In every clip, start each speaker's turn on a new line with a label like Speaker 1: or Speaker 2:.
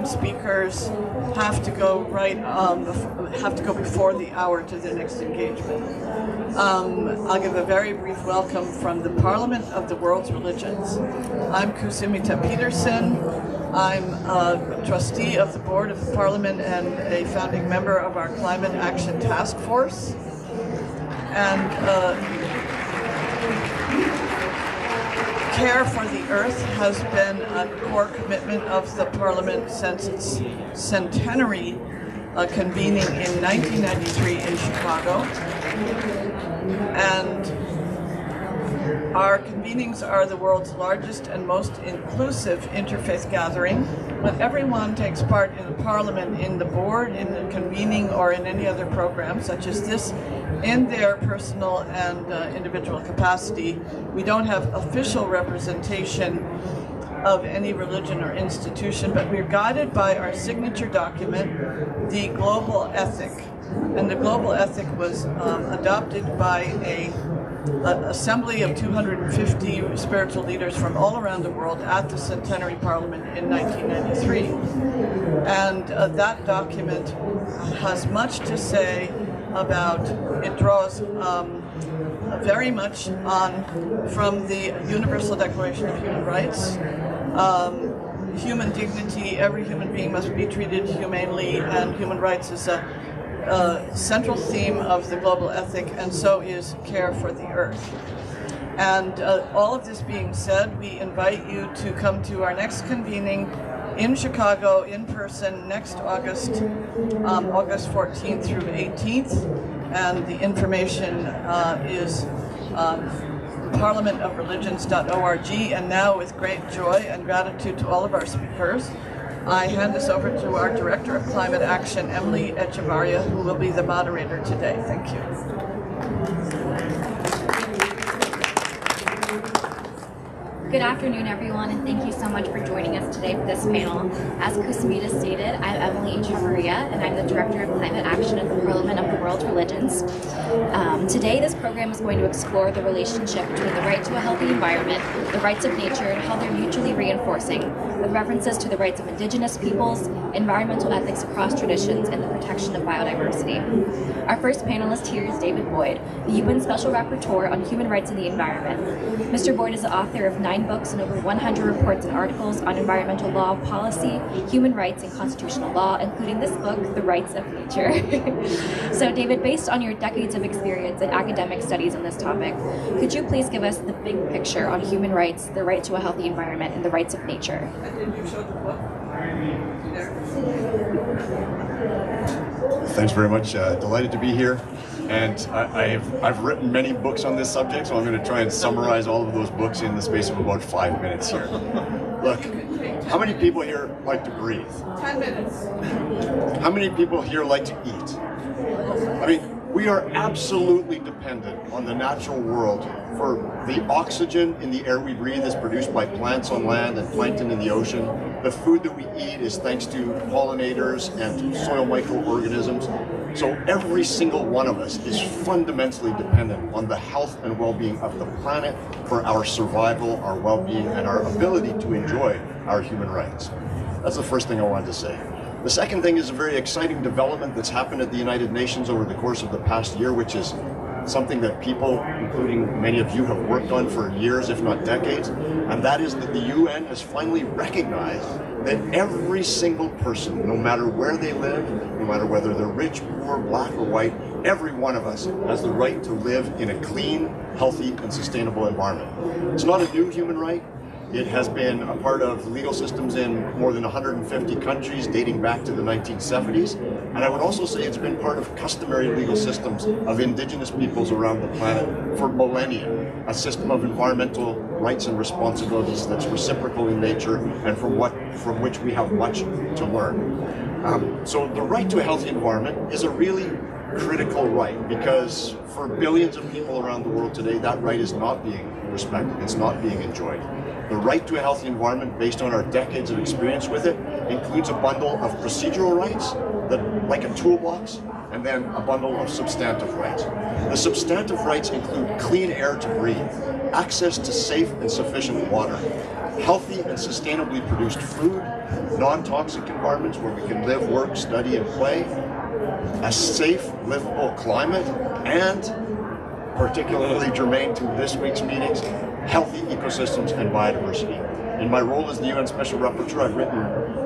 Speaker 1: speakers have to go before the hour to the next engagement. I'll give a very brief welcome from the Parliament of the World's Religions. I'm Kusimita Peterson. I'm a trustee of the board of the Parliament and a founding member of our Climate Action Task Force. And care for the earth has been a core commitment of the Parliament since its centenary convening in 1993 in Chicago. And our convenings are the world's largest and most inclusive interfaith gathering, but everyone takes part in the Parliament, in the board, in the convening, or in any other program such as this in their personal and individual capacity. We don't have official representation of any religion or institution, but we're guided by our signature document, the Global Ethic. And the Global Ethic was adopted by an assembly of 250 spiritual leaders from all around the world at the Centenary Parliament in 1993. And that document has much to say about, it draws very much on from the Universal Declaration of Human Rights. Human dignity, every human being must be treated humanely, and human rights is a central theme of the global ethic, and so is care for the earth. And all of this being said, we invite you to come to our next convening in Chicago in person next August, August 14th through 18th, and the information is parliamentofreligions.org. And now, with great joy and gratitude to all of our speakers, I hand this over to our Director of Climate Action, Emily Echevarria, who will be the moderator today. Thank you.
Speaker 2: Good afternoon, everyone, and thank you so much for joining us today for this panel. As Kusimita stated, I'm Emily Echevarria, and I'm the Director of Climate Action at the Parliament of the World's Religions. Today, this program is going to explore the relationship between the right to a healthy environment, the rights of nature, and how they're mutually reinforcing, with references to the rights of Indigenous peoples, environmental ethics across traditions, and the protection of biodiversity. Our first panelist here is David Boyd, the UN Special Rapporteur on Human Rights in the Environment. Mr. Boyd is the author of 9 books and over 100 reports and articles on environmental law, policy, human rights, and constitutional law, including this book, The Rights of Nature. So David, based on your decades of experience and academic studies on this topic, could you please give us the big picture on human rights, the right to a healthy environment, and the rights of nature?
Speaker 3: Thanks very much. Delighted to be here. And I've written many books on this subject, so I'm going to try and summarize all of those books in the space of about 5 minutes here. Look, how many people here like to breathe?
Speaker 1: 10 minutes.
Speaker 3: How many people here like to eat? I mean, we are absolutely dependent on the natural world for the oxygen in the air we breathe is produced by plants on land and plankton in the ocean. The food that we eat is thanks to pollinators and soil microorganisms. So every single one of us is fundamentally dependent on the health and well-being of the planet for our survival, our well-being, and our ability to enjoy our human rights. That's the first thing I wanted to say. The second thing is a very exciting development that's happened at the United Nations over the course of the past year, which is something that people, including many of you, have worked on for years, if not decades, and that is that the UN has finally recognized that every single person, no matter where they live, no matter whether they're rich, poor, black, or white, every one of us has the right to live in a clean, healthy, and sustainable environment. It's not a new human right. It has been a part of legal systems in more than 150 countries dating back to the 1970s. And I would also say it's been part of customary legal systems of Indigenous peoples around the planet for millennia, a system of environmental rights and responsibilities that's reciprocal in nature and from which we have much to learn. So the right to a healthy environment is a really critical right, because for billions of people around the world today, that right is not being respected, it's not being enjoyed. The right to a healthy environment, based on our decades of experience with it, includes a bundle of procedural rights, that, like a toolbox, and then a bundle of substantive rights. The substantive rights include clean air to breathe, access to safe and sufficient water, healthy and sustainably produced food, non-toxic environments where we can live, work, study, and play, a safe, livable climate, and particularly germane to this week's meetings, healthy ecosystems and biodiversity. In my role as the UN Special Rapporteur, I've written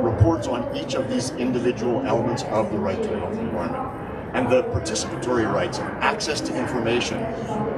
Speaker 3: reports on each of these individual elements of the right to a healthy environment. And the participatory rights of access to information,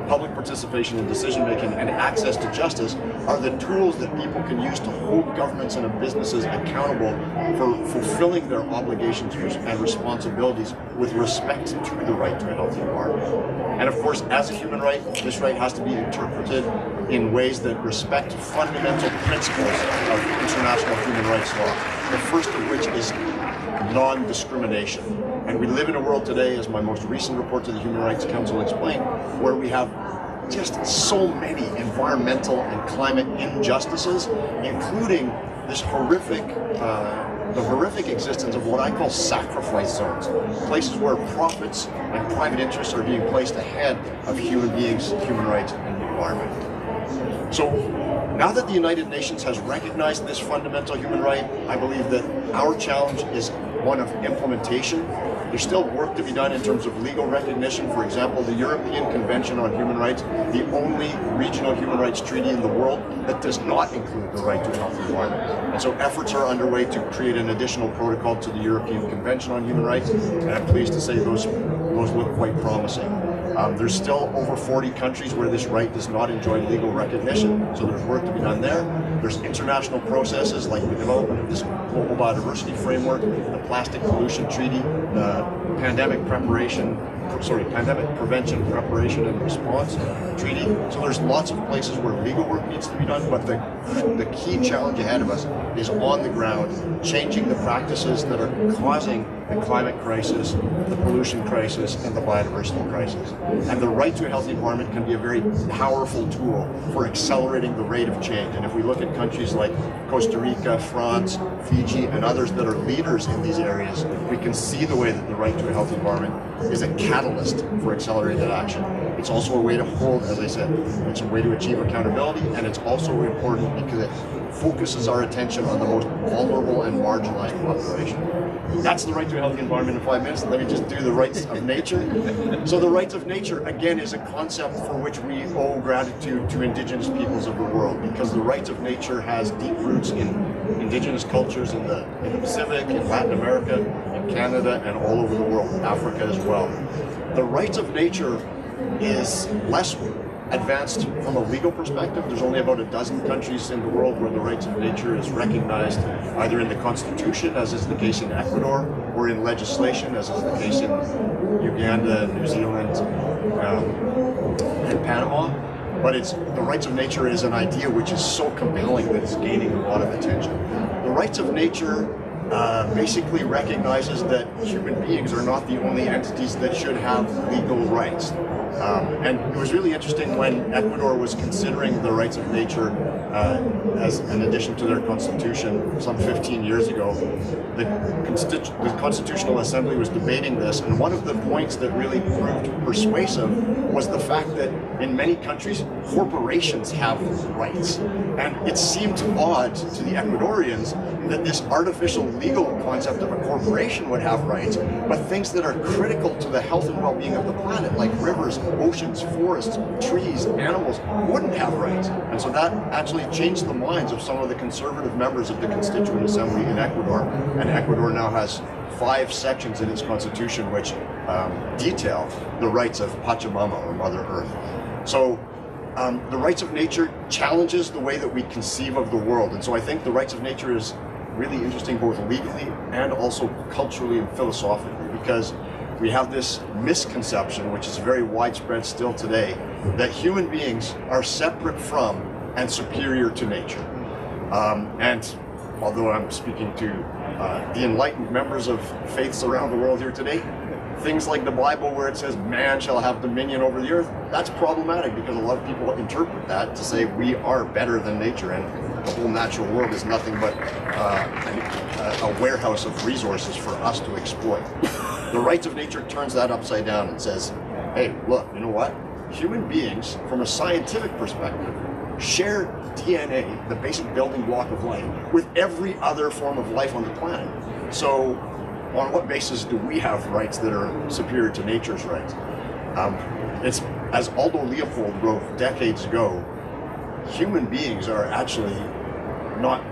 Speaker 3: public participation in decision-making, and access to justice are the tools that people can use to hold governments and businesses accountable for fulfilling their obligations and responsibilities with respect to the right to a healthy environment. And of course, as a human right, this right has to be interpreted in ways that respect fundamental principles of international human rights law, the first of which is non-discrimination. And we live in a world today, as my most recent report to the Human Rights Council explained, where we have just so many environmental and climate injustices, including this horrific, the horrific existence of what I call sacrifice zones, places where profits and private interests are being placed ahead of human beings, human rights, and the environment. So now that the United Nations has recognized this fundamental human right, I believe that our challenge is one of implementation. There's still work to be done in terms of legal recognition. For example, the European Convention on Human Rights, the only regional human rights treaty in the world that does not include the right to a healthy environment. And so efforts are underway to create an additional protocol to the European Convention on Human Rights, and I'm pleased to say those look quite promising. There's still over 40 countries where this right does not enjoy legal recognition, so there's work to be done there. There's international processes like the development of this global biodiversity framework, the plastic pollution treaty, the pandemic prevention, preparation and response treaty. So there's lots of places where legal work needs to be done, but the key challenge ahead of us is on the ground, changing the practices that are causing the climate crisis, the pollution crisis, and the biodiversity crisis. And the right to a healthy environment can be a very powerful tool for accelerating the rate of change. And if we look at countries like Costa Rica, France, Fiji, and others that are leaders in these areas, we can see the way that the right to a healthy environment is a catalyst for accelerated action. It's also a way to hold, as I said, it's a way to achieve accountability, and it's also important because it focuses our attention on the most vulnerable and marginalized population. That's the right to a healthy environment in 5 minutes. Let me just do the rights of nature. So the rights of nature, again, is a concept for which we owe gratitude to Indigenous peoples of the world, because the rights of nature has deep roots in Indigenous cultures in the Pacific, in Latin America, in Canada, and all over the world, Africa as well. The rights of nature is less advanced from a legal perspective. There's only about a dozen countries in the world where the rights of nature is recognized either in the Constitution, as is the case in Ecuador, or in legislation, as is the case in Uganda, New Zealand, and Panama. But the rights of nature is an idea which is so compelling that it's gaining a lot of attention. The rights of nature basically recognizes that human beings are not the only entities that should have legal rights. And it was really interesting when Ecuador was considering the rights of nature as an addition to their constitution some 15 years ago. The Constitutional Assembly was debating this, and one of the points that really proved persuasive was the fact that in many countries, corporations have rights. And it seemed odd to the Ecuadorians that this artificial legal concept of a corporation would have rights, but things that are critical to the health and well-being of the planet, like rivers, oceans, forests, trees, animals, wouldn't have rights. And so that actually changed the minds of some of the conservative members of the Constituent Assembly in Ecuador. And Ecuador now has 5 sections in its constitution which detail the rights of Pachamama, or Mother Earth. So the rights of nature challenges the way that we conceive of the world. And so I think the rights of nature is really interesting both legally and also culturally and philosophically, because we have this misconception, which is very widespread still today, that human beings are separate from and superior to nature. And although I'm speaking to the enlightened members of faiths around the world here today, things like the Bible where it says man shall have dominion over the earth, that's problematic because a lot of people interpret that to say we are better than nature, and the whole natural world is nothing but a warehouse of resources for us to exploit. The rights of nature turns that upside down and says, hey, look, you know what? Human beings, from a scientific perspective, share DNA, the basic building block of life, with every other form of life on the planet. So on what basis do we have rights that are superior to nature's rights? It's, as Aldo Leopold wrote decades ago, human beings are actually not,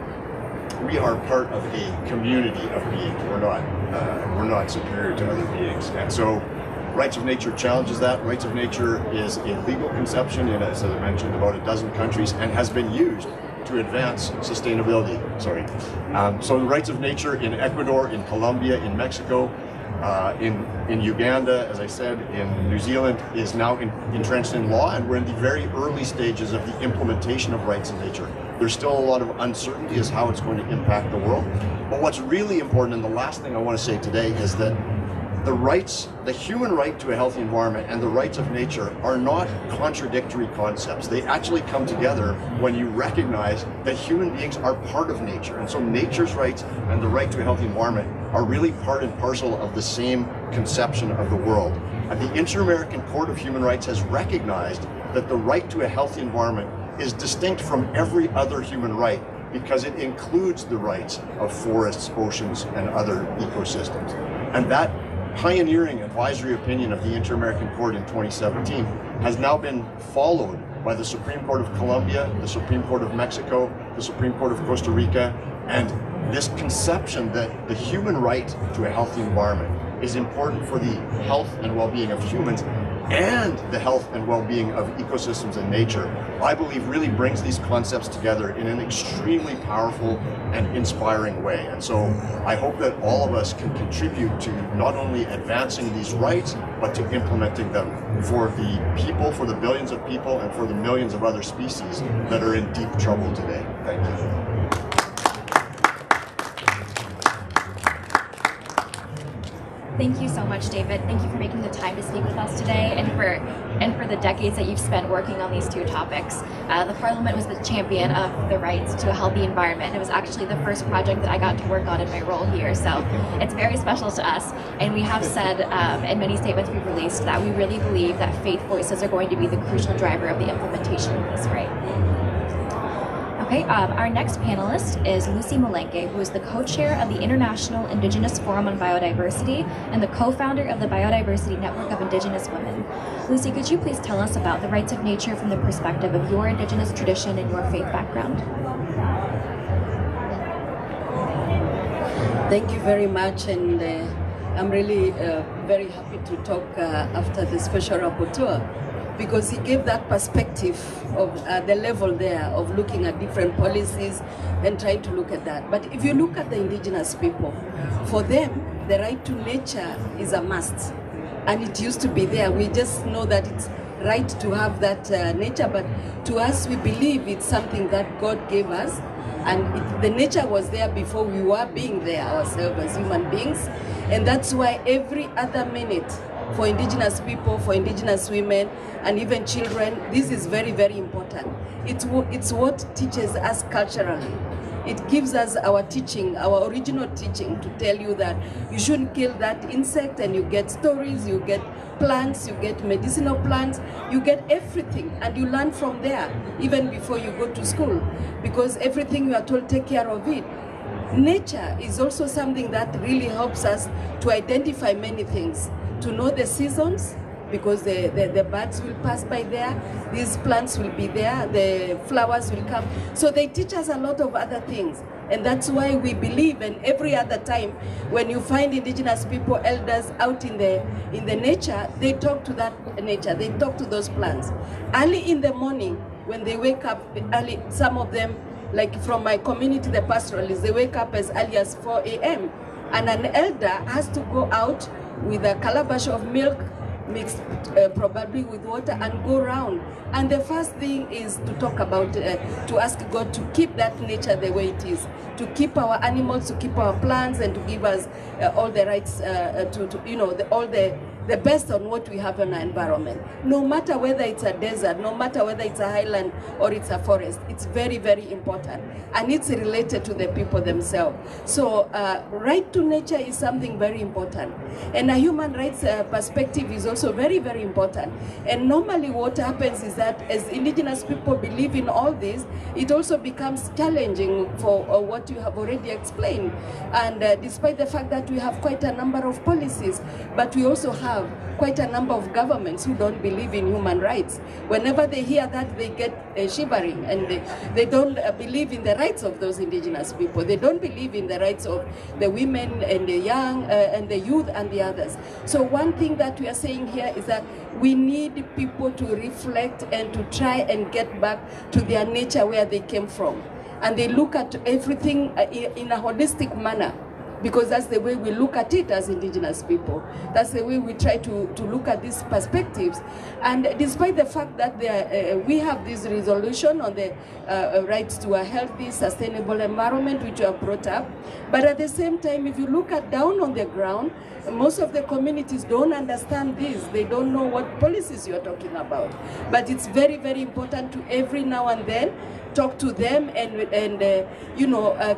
Speaker 3: we are part of a community of beings. We're not superior to other beings. And so Rights of Nature challenges that. Rights of Nature is a legal conception in, as I mentioned, about a dozen countries and has been used to advance sustainability. So the Rights of Nature in Ecuador, in Colombia, in Mexico, in Uganda, as I said, in New Zealand, is now entrenched in law, and we're in the very early stages of the implementation of rights of nature. There's still a lot of uncertainty as how it's going to impact the world. But what's really important, and the last thing I want to say today, is that the human right to a healthy environment and the rights of nature are not contradictory concepts. They actually come together when you recognize that human beings are part of nature. And so nature's rights and the right to a healthy environment are really part and parcel of the same conception of the world. And the Inter-American Court of Human Rights has recognized that the right to a healthy environment is distinct from every other human right because it includes the rights of forests, oceans, and other ecosystems. And that pioneering advisory opinion of the Inter-American Court in 2017 has now been followed by the Supreme Court of Colombia, the Supreme Court of Mexico, the Supreme Court of Costa Rica, and this conception that the human right to a healthy environment is important for the health and well-being of humans and the health and well-being of ecosystems and nature, I believe really brings these concepts together in an extremely powerful and inspiring way. And so I hope that all of us can contribute to not only advancing these rights, but to implementing them for the people, for the billions of people, and for the millions of other species that are in deep trouble today. Thank you.
Speaker 2: Thank you so much, David. Thank you for making the time to speak with us today and for the decades that you've spent working on these two topics. The Parliament was the champion of the rights to a healthy environment. It was actually the first project that I got to work on in my role here, so it's very special to us. And we have said in many statements we've released that we really believe that faith voices are going to be the crucial driver of the implementation of this right. Okay, our next panelist is Lucy Malenke, who is the co-chair of the International Indigenous Forum on Biodiversity and the co-founder of the Biodiversity Network of Indigenous Women. Lucy, could you please tell us about the rights of nature from the perspective of your Indigenous tradition and your faith background?
Speaker 4: Thank you very much, and I'm really very happy to talk after the special rapporteur, because he gave that perspective of the level there of looking at different policies and trying to look at that. But if you look at the indigenous people, for them, the right to nature is a must. And it used to be there. We just know that it's right to have that nature, but to us, we believe it's something that God gave us. And the nature was there before we were being there ourselves as human beings. And that's why every other minute, for indigenous people, for indigenous women, and even children, this is very, very important. It's what teaches us culturally. It gives us our teaching, our original teaching, to tell you that you shouldn't kill that insect, and you get stories, you get plants, you get medicinal plants, you get everything, and you learn from there, even before you go to school, because everything you are told, take care of it. Nature is also something that really helps us to identify many things, to know the seasons, because the birds will pass by there, these plants will be there, the flowers will come. So they teach us a lot of other things. And that's why we believe, and every other time when you find indigenous people, elders out in the nature, they talk to that nature, they talk to those plants. Early in the morning, when they wake up, early, some of them, like from my community, the pastoralists, they wake up as early as 4 a.m. And an elder has to go out with a calabash of milk, mixed probably with water, and go around. And the first thing is to talk about, to ask God to keep that nature the way it is, to keep our animals, to keep our plants, and to give us all the rights all the the best on what we have in our environment. No matter whether it's a desert, no matter whether it's a highland or it's a forest, it's very, very important. And it's related to the people themselves. So right to nature is something very important. And a human rights perspective is also very, very important. And normally what happens is that as indigenous people believe in all this, it also becomes challenging for what you have already explained. And despite the fact that we have quite a number of policies, but we also have quite a number of governments who don't believe in human rights. Whenever they hear that, they get shivering, and they don't believe in the rights of those indigenous people. They don't believe in the rights of the women and the young and the youth and the others. So one thing that we are saying here is that we need people to reflect and to try and get back to their nature where they came from. And they look at everything in a holistic manner, because that's the way we look at it as indigenous people. That's the way we try to look at these perspectives. And despite the fact that we have this resolution on the rights to a healthy, sustainable environment, which you have brought up, but at the same time, if you look at down on the ground, most of the communities don't understand this. They don't know what policies you're talking about. But it's very, very important to every now and then talk to them and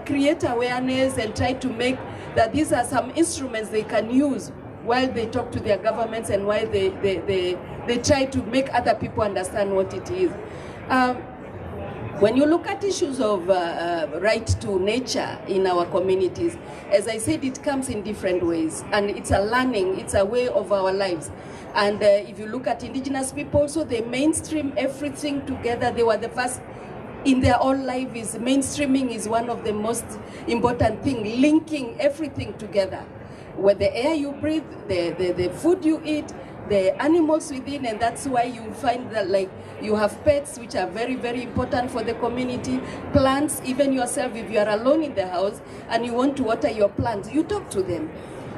Speaker 4: create awareness and try to make that these are some instruments they can use while they talk to their governments and while they try to make other people understand what it is. When you look at issues of right to nature in our communities, as I said, it comes in different ways, and it's a learning, it's a way of our lives. And if you look at indigenous people, so they mainstream everything together. They were the first in their own life. Is mainstreaming is one of the most important things, linking everything together. With the air you breathe, the food you eat, the animals within, and that's why you find that like you have pets, which are very, very important for the community, plants, even yourself, if you are alone in the house and you want to water your plants, you talk to them.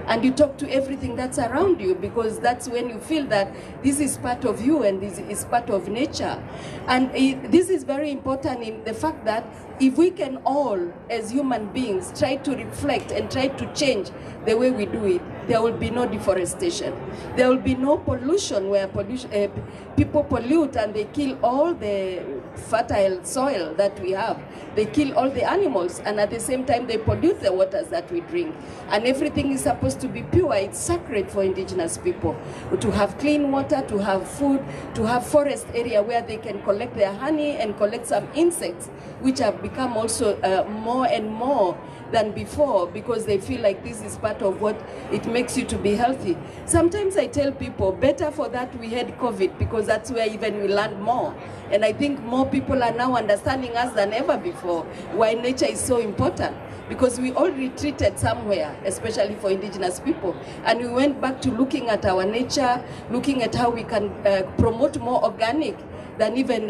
Speaker 4: And you talk to everything that's around you, because that's when you feel that this is part of you and this is part of nature. And this is very important in the fact that if we can all, as human beings, try to reflect and try to change the way we do it, there will be no deforestation. There will be no pollution where people pollute and they kill all the fertile soil that we have. They kill all the animals, and at the same time they pollute the waters that we drink. And everything is supposed to be pure. It's sacred for indigenous people to have clean water, to have food, to have forest area where they can collect their honey and collect some insects, which have become also more and more than before, because they feel like this is part of what it makes you to be healthy. Sometimes I tell people, better for that we had COVID, because that's where even we learned more. And I think more people are now understanding us than ever before why nature is so important, because we all retreated somewhere, especially for indigenous people. And we went back to looking at our nature, looking at how we can promote more organic than even,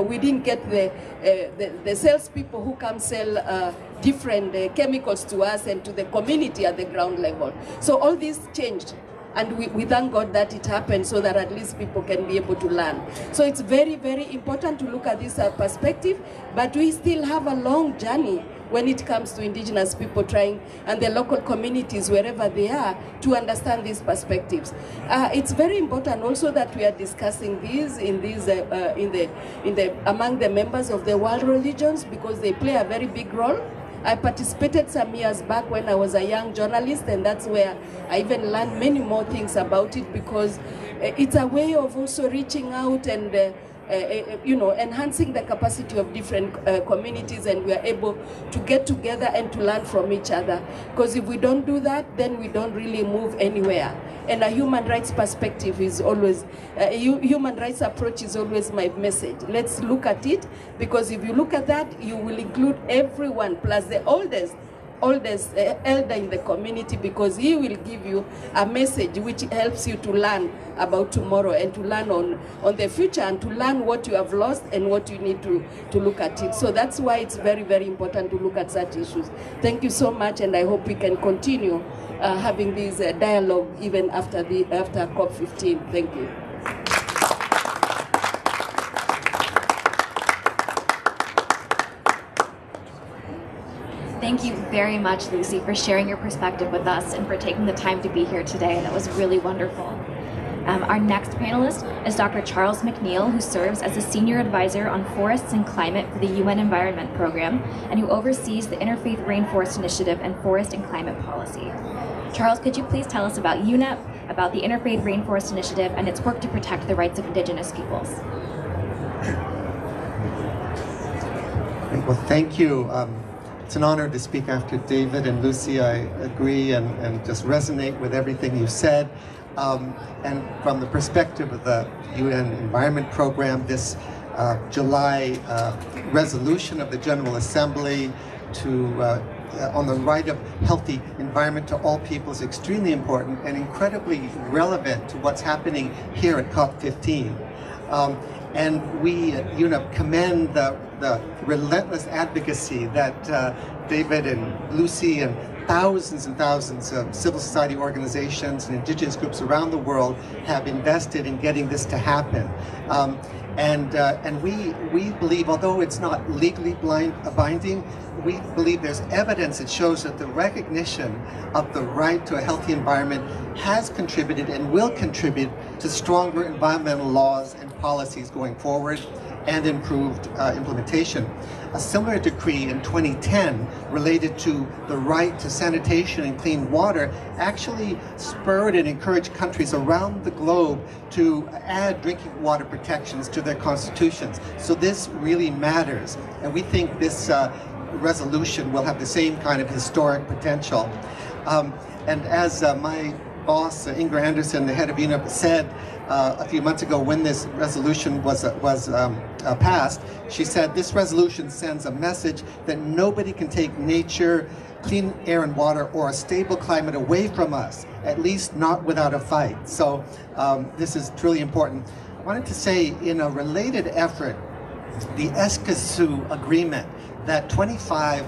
Speaker 4: we didn't get the salespeople who come sell different chemicals to us and to the community at the ground level. So all this changed. And we thank God that it happened, so that at least people can be able to learn. So it's very, very important to look at this perspective, but we still have a long journey when it comes to indigenous people trying, and the local communities wherever they are, to understand these perspectives. It's very important also that we are discussing these among the members of the world religions, because they play a very big role. I participated some years back when I was a young journalist, and that's where I even learned many more things about it, because it's a way of also reaching out and enhancing the capacity of different communities, and we are able to get together and to learn from each other. Because if we don't do that, then we don't really move anywhere. And a human rights perspective is always, human rights approach is always my message. Let's look at it, because if you look at that, you will include everyone, plus the oldest elder in the community, because he will give you a message which helps you to learn about tomorrow and to learn on the future, and to learn what you have lost and what you need to look at it. So that's why it's very, very important to look at such issues. Thank you so much, and I hope we can continue having this dialogue even after COP15. Thank you.
Speaker 2: Thank you very much, Lucy, for sharing your perspective with us and for taking the time to be here today. That was really wonderful. Our next panelist is Dr. Charles McNeil, who serves as a Senior Advisor on Forests and Climate for the UN Environment Program, and who oversees the Interfaith Rainforest Initiative and Forest and Climate Policy. Charles, could you please tell us about UNEP, about the Interfaith Rainforest Initiative, and its work to protect the rights of Indigenous peoples?
Speaker 5: Well, thank you. It's an honor to speak after David and Lucy. I agree and just resonate with everything you said. And from the perspective of the UN Environment Program, this July resolution of the General Assembly on the right of healthy environment to all people is extremely important and incredibly relevant to what's happening here at COP15. And we at UNEP commend the relentless advocacy that David and Lucy and thousands of civil society organizations and indigenous groups around the world have invested in getting this to happen. And we believe, although it's not legally binding, we believe there's evidence that shows that the recognition of the right to a healthy environment has contributed and will contribute to stronger environmental laws and policies going forward and improved implementation. A similar decree in 2010 related to the right to sanitation and clean water actually spurred and encouraged countries around the globe to add drinking water protections to their constitutions. So this really matters, and we think this resolution will have the same kind of historic potential. And as my boss, Ingrid Anderson, the head of UNEP, said a few months ago when this resolution was passed, she said, "This resolution sends a message that nobody can take nature, clean air and water, or a stable climate away from us, at least not without a fight." So this is truly important. I wanted to say, in a related effort, the Escazú Agreement that 25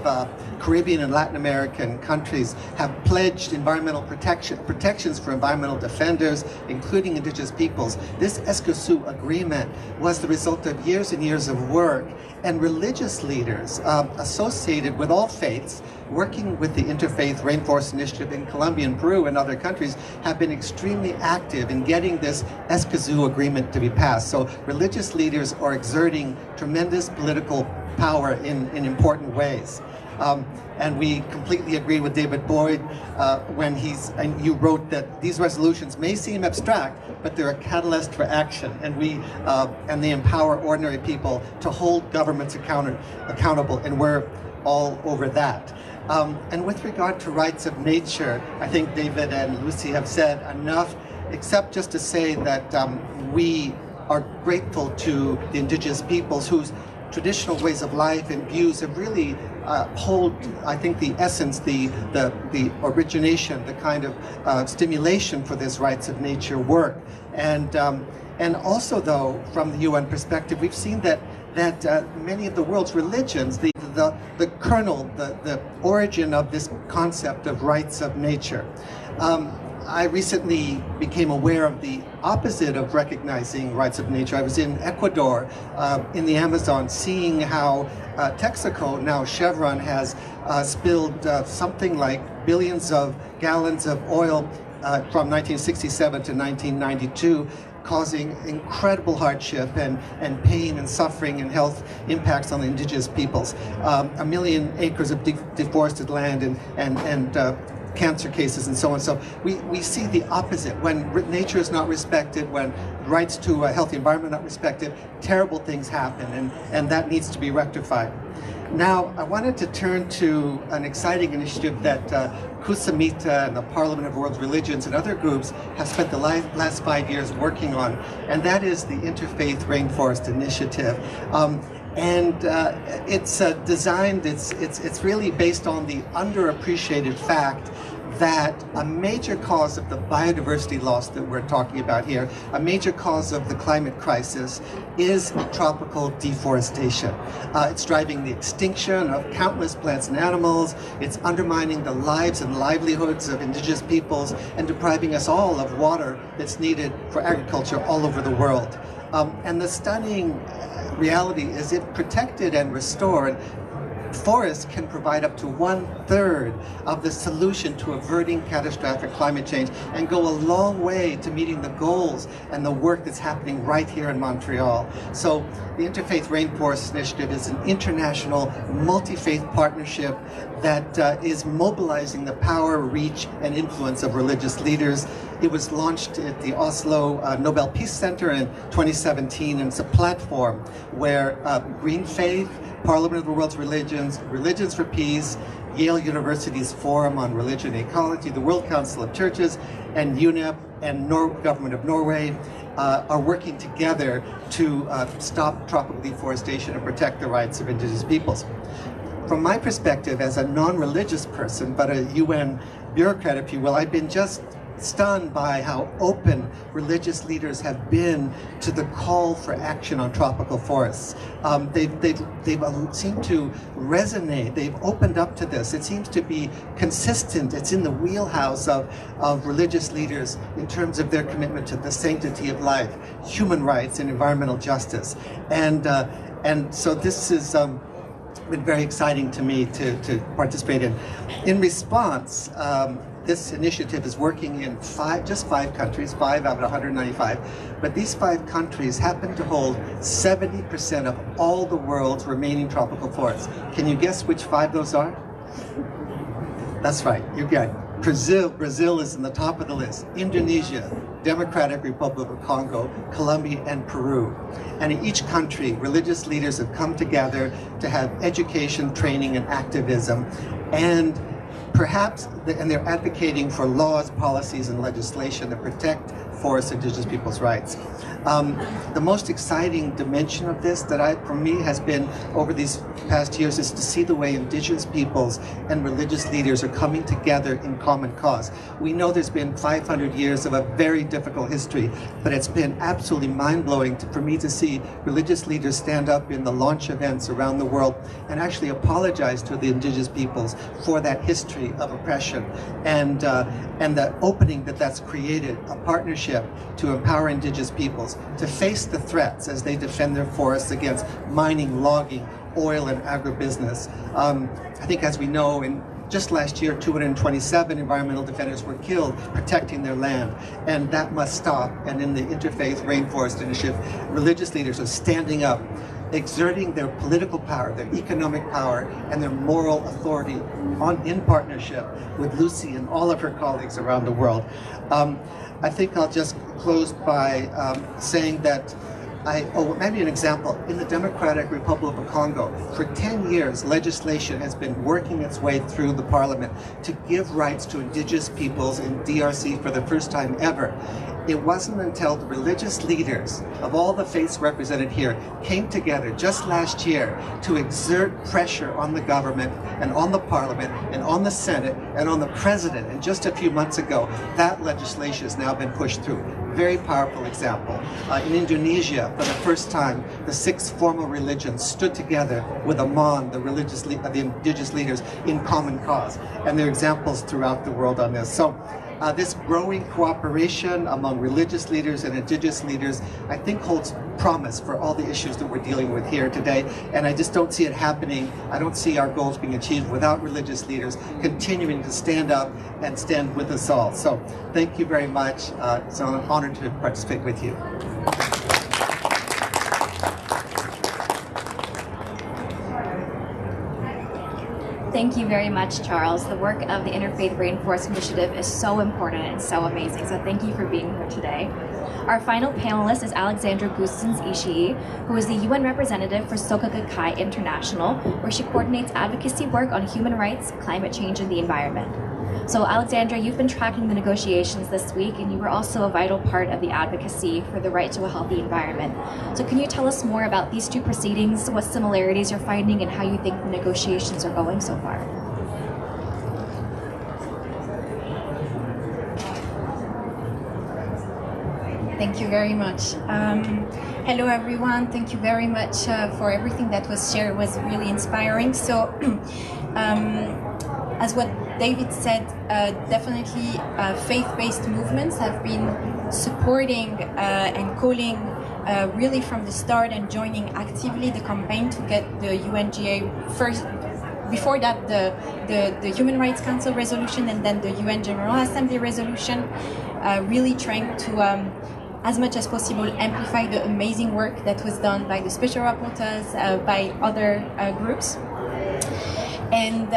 Speaker 5: Caribbean and Latin American countries have pledged environmental protections for environmental defenders, including indigenous peoples. This Escazú Agreement was the result of years and years of work, and religious leaders associated with all faiths, working with the Interfaith Rainforest Initiative in Colombia and Peru and other countries, have been extremely active in getting this Escazú Agreement to be passed. So religious leaders are exerting tremendous political power in important ways. And we completely agree with David Boyd when and you wrote that these resolutions may seem abstract, but they're a catalyst for action, and they empower ordinary people to hold governments accountable, and we're all over that. And with regard to rights of nature, I think David and Lucy have said enough, except just to say that we are grateful to the indigenous peoples whose traditional ways of life and views have really hold, I think, the essence, the origination, the kind of stimulation for this rights of nature work. And also, though, from the UN perspective, we've seen that many of the world's religions, the kernel, the origin of this concept of rights of nature. I recently became aware of the opposite of recognizing rights of nature. I was in Ecuador, in the Amazon, seeing how Texaco, now Chevron, has spilled something like billions of gallons of oil from 1967 to 1992, causing incredible hardship and pain and suffering and health impacts on the indigenous peoples. 1 million acres of deforested land and cancer cases and so on. So we see the opposite. When nature is not respected, when rights to a healthy environment are not respected, terrible things happen, and that needs to be rectified. Now, I wanted to turn to an exciting initiative that Kusamita and the Parliament of World Religions and other groups have spent the last 5 years working on, and that is the Interfaith Rainforest Initiative. It's designed, it's really based on the underappreciated fact that a major cause of the biodiversity loss that we're talking about here, a major cause of the climate crisis, is tropical deforestation. It's driving the extinction of countless plants and animals. It's undermining the lives and livelihoods of indigenous peoples and depriving us all of water that's needed for agriculture all over the world. And the stunning reality is, if protected and restored, forests can provide up to 1/3 of the solution to averting catastrophic climate change and go a long way to meeting the goals and the work that's happening right here in Montreal. So the Interfaith Rainforest Initiative is an international multi-faith partnership that is mobilizing the power, reach, and influence of religious leaders. It was launched at the Oslo Nobel Peace Center in 2017, and it's a platform where Green Faith, Parliament of the World's Religions, Religions for Peace, Yale University's Forum on Religion and Ecology, the World Council of Churches, and UNEP and Government of Norway are working together to stop tropical deforestation and protect the rights of indigenous peoples. From my perspective as a non-religious person, but a UN bureaucrat, if you will, I've been just stunned by how open religious leaders have been to the call for action on tropical forests. They've seemed to resonate. They've opened up to this. It seems to be consistent. It's in the wheelhouse of religious leaders in terms of their commitment to the sanctity of life, human rights, and environmental justice. And so this is been very exciting to me to participate in. In response, this initiative is working in just five countries, 5 out of 195, but these 5 countries happen to hold 70% of all the world's remaining tropical forests. Can you guess which 5 those are? That's right, you got it. Brazil is in the top of the list. Indonesia, Democratic Republic of Congo, Colombia, and Peru. And in each country, religious leaders have come together to have education, training, and activism. And perhaps, they're advocating for laws, policies, and legislation that protect forest indigenous peoples' rights. The most exciting dimension of this for me has been over these past years is to see the way indigenous peoples and religious leaders are coming together in common cause. We know there's been 500 years of a very difficult history, but it's been absolutely mind-blowing for me to see religious leaders stand up in the launch events around the world and actually apologize to the indigenous peoples for that history of oppression and the opening that's created, a partnership to empower indigenous peoples to face the threats as they defend their forests against mining, logging, oil, and agribusiness. I think, as we know, just last year, 227 environmental defenders were killed protecting their land, and that must stop. And in the Interfaith Rainforest Initiative, religious leaders are standing up, exerting their political power, their economic power, and their moral authority in partnership with Lucy and all of her colleagues around the world. I think I'll just close by saying that maybe an example. In the Democratic Republic of Congo, for 10 years, legislation has been working its way through the parliament to give rights to indigenous peoples in DRC for the first time ever. It wasn't until the religious leaders of all the faiths represented here came together just last year to exert pressure on the government and on the parliament and on the Senate and on the president. And just a few months ago, that legislation has now been pushed through. Very powerful example. In Indonesia, for the first time, the 6 formal religions stood together with Amman, the indigenous leaders, in common cause. And there are examples throughout the world on this. So this growing cooperation among religious leaders and indigenous leaders, I think, holds promise for all the issues that we're dealing with here today. And I just don't see it happening. I don't see our goals being achieved without religious leaders continuing to stand up and stand with us all. So thank you very much. It's an honor to participate with you.
Speaker 2: Thank you very much, Charles. The work of the Interfaith Rainforest Initiative is so important and so amazing, so thank you for being here today. Our final panelist is Alexandra Gustins-Ishii, who is the UN representative for Soka Gakkai International, where she coordinates advocacy work on human rights, climate change, and the environment. So Alexandra, you've been tracking the negotiations this week, and you were also a vital part of the advocacy for the right to a healthy environment. So can you tell us more about these 2 proceedings, what similarities you're finding, and how you think the negotiations are going so far?
Speaker 6: Thank you very much. Hello everyone, thank you very much for everything that was shared. It was really inspiring. So as what David said, definitely faith-based movements have been supporting and calling really from the start and joining actively the campaign to get the UNGA first before that the Human Rights Council resolution and then the UN General Assembly resolution, really trying to as much as possible amplify the amazing work that was done by the special rapporteurs, by other groups. And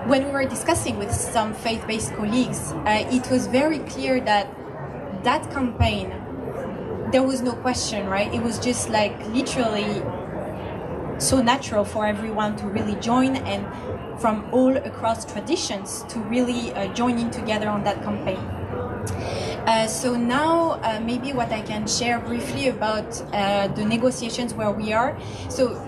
Speaker 6: when we were discussing with some faith-based colleagues, it was very clear that that campaign, there was no question, right? It was just like literally so natural for everyone to really join, and from all across traditions to really join in together on that campaign. So now maybe what I can share briefly about the negotiations where we are. So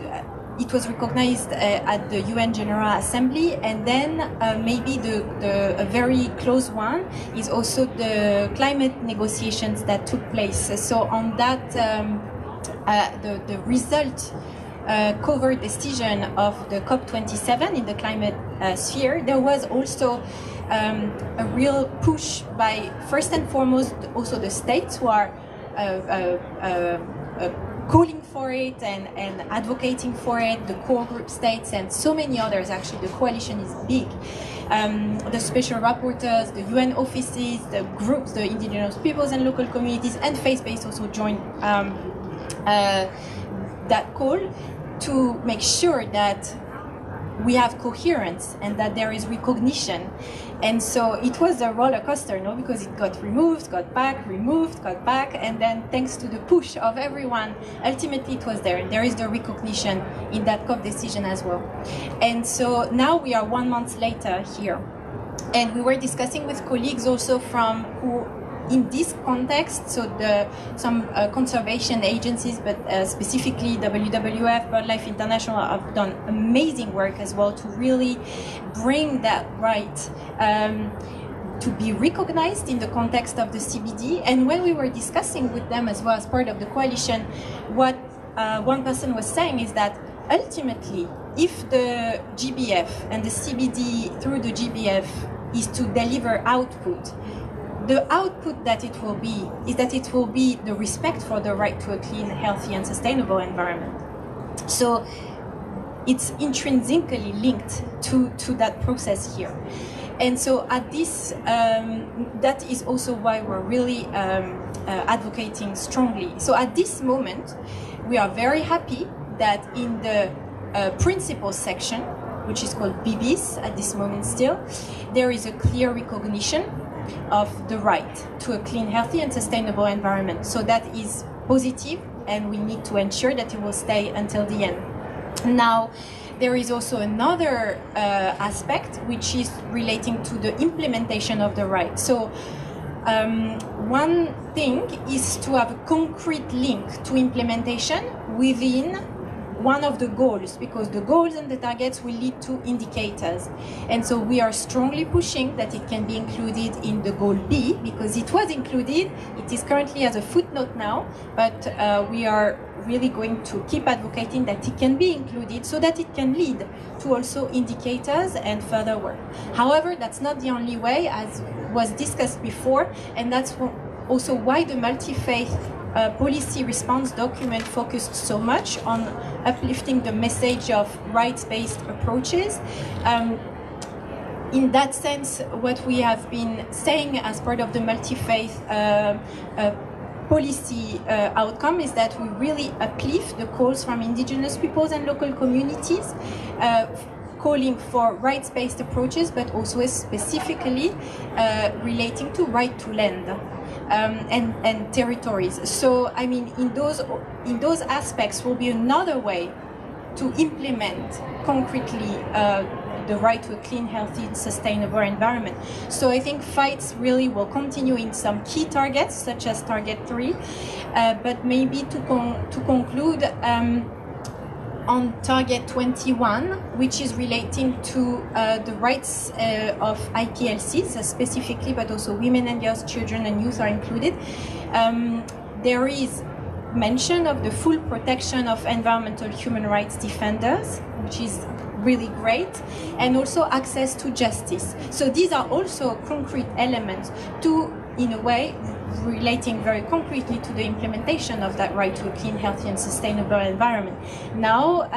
Speaker 6: it was recognized at the UN General Assembly, and then maybe a very close one is also the climate negotiations that took place. So on that, the result covered decision of the COP27 in the climate sphere, there was also a real push by, first and foremost, also the states who are calling for it and advocating for it, the core group states and so many others. Actually, the coalition is big. The special rapporteurs, the UN offices, the groups, the Indigenous Peoples and local communities, and faith-based also joined that call to make sure that we have coherence and that there is recognition. And so it was a roller coaster, no? Because it got removed, got back, removed, got back, and then thanks to the push of everyone, ultimately it was there. And there is the recognition in that COP decision as well. And so now we are 1 month later here. And we were discussing with colleagues also from who, in this context, so some conservation agencies, but specifically WWF, BirdLife International, have done amazing work as well to really bring that right to be recognized in the context of the CBD. And when we were discussing with them as well as part of the coalition, what one person was saying is that ultimately, if the GBF and the CBD through the GBF is to deliver output, the output that it will be is that it will be the respect for the right to a clean, healthy and sustainable environment. So it's intrinsically linked to that process here. And so at this, that is also why we're really advocating strongly. So at this moment, we are very happy that in the principles section, which is called BBs at this moment still, there is a clear recognition of the right to a clean, healthy and sustainable environment. So that is positive, and we need to ensure that it will stay until the end. Now, there is also another aspect which is relating to the implementation of the right. So one thing is to have a concrete link to implementation within one of the goals, because the goals and the targets will lead to indicators. And so we are strongly pushing that it can be included in the goal B, because it was included. It is currently as a footnote now, but we are really going to keep advocating that it can be included so that it can lead to also indicators and further work. However, that's not the only way, as was discussed before, and that's also why the multi-faith policy response document focused so much on uplifting the message of rights-based approaches. In that sense, what we have been saying as part of the multi-faith policy outcome is that we really uplift the calls from Indigenous peoples and local communities, calling for rights-based approaches, but also specifically relating to right to land. And territories. So, I mean, in those aspects will be another way to implement concretely the right to a clean, healthy, sustainable environment. So I think fights really will continue in some key targets, such as Target 3, but maybe to conclude, on Target 21, which is relating to the rights of IPLCs specifically, but also women and girls, children and youth are included. There is mention of the full protection of environmental human rights defenders, which is really great, and also access to justice. So these are also concrete elements to, in a way, relating very concretely to the implementation of that right to a clean, healthy and sustainable environment. Now,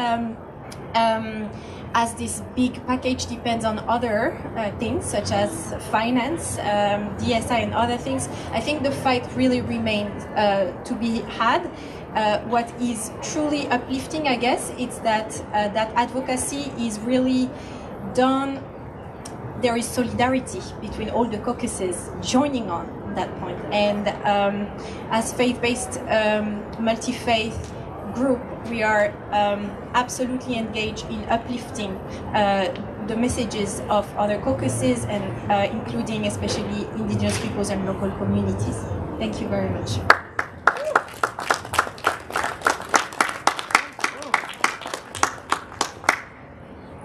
Speaker 6: as this big package depends on other things such as finance, DSI and other things, I think the fight really remains to be had. What is truly uplifting, I guess, it's that that advocacy is really done. There is solidarity between all the caucuses joining on that point. And as faith-based, multi-faith group, we are absolutely engaged in uplifting the messages of other caucuses and including especially indigenous peoples and local communities. Thank you very much.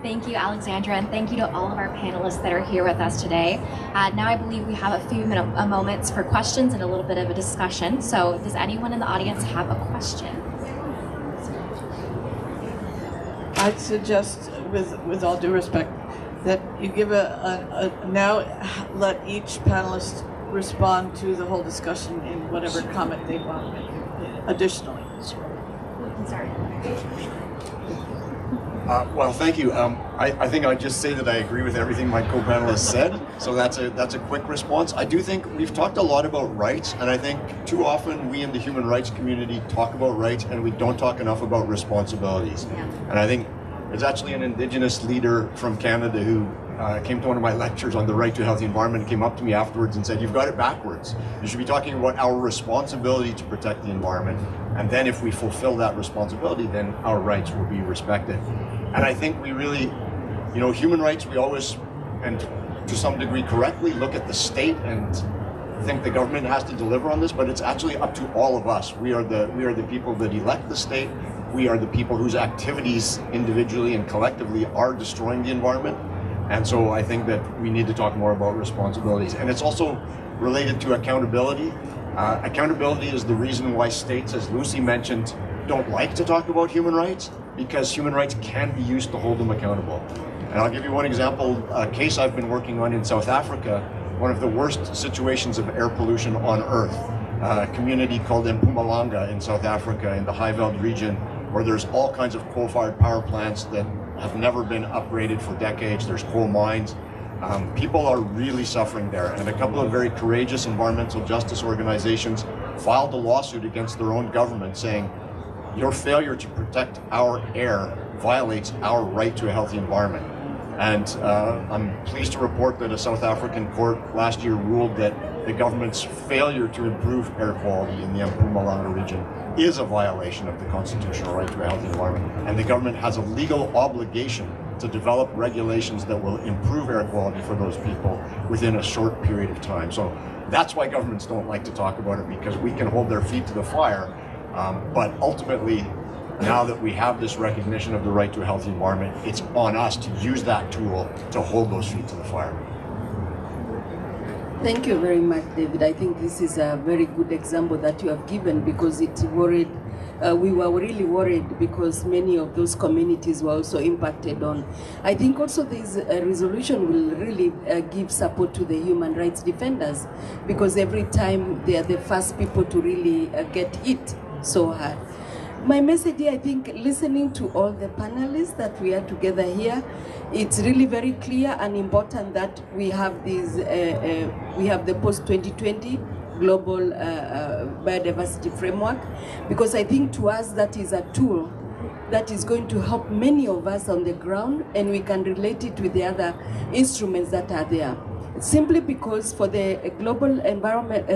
Speaker 2: Thank you, Alexandra, and thank you to all of our panelists that are here with us today. Now I believe we have a few moments for questions and a little bit of a discussion. So does anyone in the audience have a question?
Speaker 1: I'd suggest, with all due respect, that you give now let each panelist respond to the whole discussion in whatever comment they want to make additionally.
Speaker 2: Sorry.
Speaker 3: Well, thank you. I think I'd just say that I agree with everything my co-panelists said. So that's a quick response. I do think we've talked a lot about rights, and I think too often we in the human rights community talk about rights and we don't talk enough about responsibilities.
Speaker 2: Yeah.
Speaker 3: And I think there's actually an Indigenous leader from Canada who came to one of my lectures on the right to a healthy environment, came up to me afterwards and said, "You've got it backwards. You should be talking about our responsibility to protect the environment, and then if we fulfill that responsibility, then our rights will be respected." And I think we really, human rights, we always, and to some degree correctly, look at the state and think the government has to deliver on this, but it's actually up to all of us. We are the people that elect the state. We are the people whose activities individually and collectively are destroying the environment. And so I think that we need to talk more about responsibilities. And it's also related to accountability. Accountability is the reason why states, as Lucy mentioned, don't like to talk about human rights, because human rights can be used to hold them accountable. And I'll give you one example, a case I've been working on in South Africa, one of the worst situations of air pollution on Earth. A community called Mpumalanga in South Africa, in the Highveld region, where there's all kinds of coal-fired power plants that have never been upgraded for decades. There's coal mines. People are really suffering there, and a couple of very courageous environmental justice organizations filed a lawsuit against their own government saying, "Your failure to protect our air violates our right to a healthy environment." And I'm pleased to report that a South African court last year ruled that the government's failure to improve air quality in the Mpumalanga region is a violation of the constitutional right to a healthy environment. And the government has a legal obligation to develop regulations that will improve air quality for those people within a short period of time. So that's why governments don't like to talk about it, because we can hold their feet to the fire. But ultimately, now that we have this recognition of the right to a healthy environment, it's on us to use that tool to hold those feet to the fire.
Speaker 4: Thank you very much, David. I think this is a very good example that you have given, because it worried, we were really worried because many of those communities were also impacted on. I think also this resolution will really give support to the human rights defenders, because every time they are the first people to really get hit so hard. My message here, I think, listening to all the panelists that we are together here, it's really very clear and important that we have these, we have the post-2020 global biodiversity framework, because I think to us that is a tool that is going to help many of us on the ground, and we can relate it with the other instruments that are there. Simply because for the global environment,